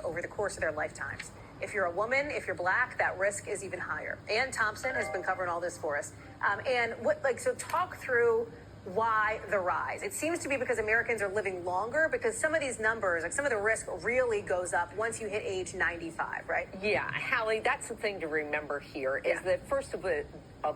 over the course of their lifetimes. If you're a woman, if you're Black, that risk is even higher. Ann Thompson has been covering all this for us. So talk through why the rise. It seems to be because Americans are living longer, because some of these numbers, like some of the risk really goes up once you hit age 95, right? Yeah, Hallie, that's the thing to remember here is that first of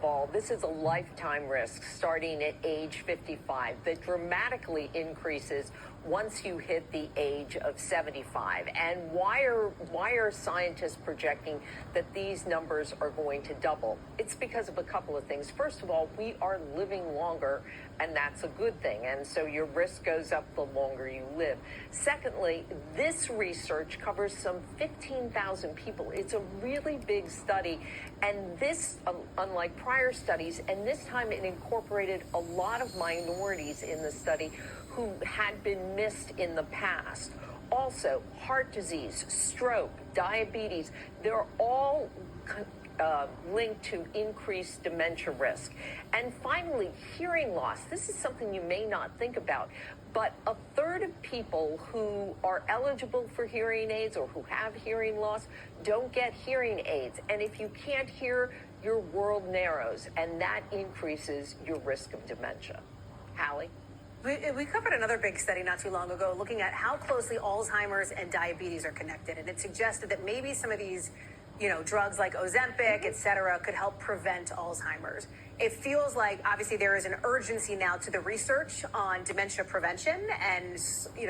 all, this is a lifetime risk starting at age 55 that dramatically increases once you hit the age of 75. And why are scientists projecting that these numbers are going to double? It's because of a couple of things. First of all, we are living longer, and that's a good thing. And so your risk goes up the longer you live. Secondly, this research covers some 15,000 people. It's a really big study. And this, unlike prior studies, and this time it incorporated a lot of minorities in the study who had been missed in the past. Also, heart disease, stroke, diabetes, they're all linked to increased dementia risk. And finally, hearing loss. This is something you may not think about, but a third of people who are eligible for hearing aids or who have hearing loss don't get hearing aids. And if you can't hear, your world narrows, and that increases your risk of dementia. Hallie? We covered another big study not too long ago looking at how closely Alzheimer's and diabetes are connected. And it suggested that maybe some of these, drugs like Ozempic, et cetera, could help prevent Alzheimer's. It feels like, obviously, there is an urgency now to the research on dementia prevention and,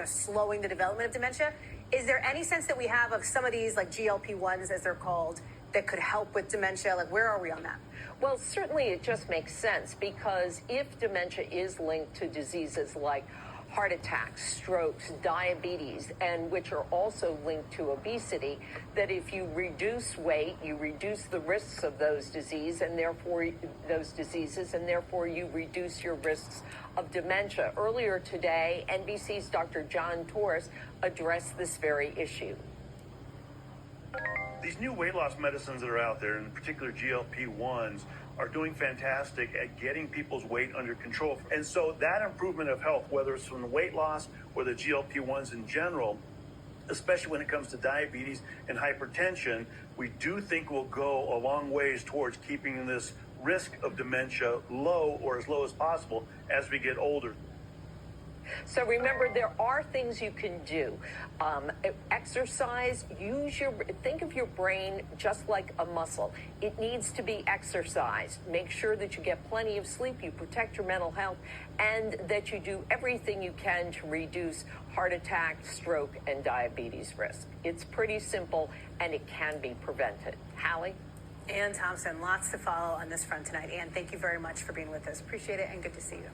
slowing the development of dementia. Is there any sense that we have of some of these, like GLP-1s, as they're called, that could help with dementia? Like, where are we on that? Well, certainly it just makes sense, because if dementia is linked to diseases like heart attacks, strokes, diabetes, and which are also linked to obesity, that if you reduce weight, you reduce the risks of those diseases, and therefore you reduce your risks of dementia. Earlier today, NBC's Dr. John Torres addressed this very issue. These new weight loss medicines that are out there, in particular GLP-1s, are doing fantastic at getting people's weight under control. And so that improvement of health, whether it's from the weight loss or the GLP-1s in general, especially when it comes to diabetes and hypertension, we do think will go a long ways towards keeping this risk of dementia low, or as low as possible, as we get older. So remember, there are things you can do. Exercise, think of your brain just like a muscle. It needs to be exercised. Make sure that you get plenty of sleep, you protect your mental health, and that you do everything you can to reduce heart attack, stroke, and diabetes risk. It's pretty simple, and it can be prevented. Hallie? Ann Thompson, lots to follow on this front tonight. Ann, thank you very much for being with us. Appreciate it, and good to see you.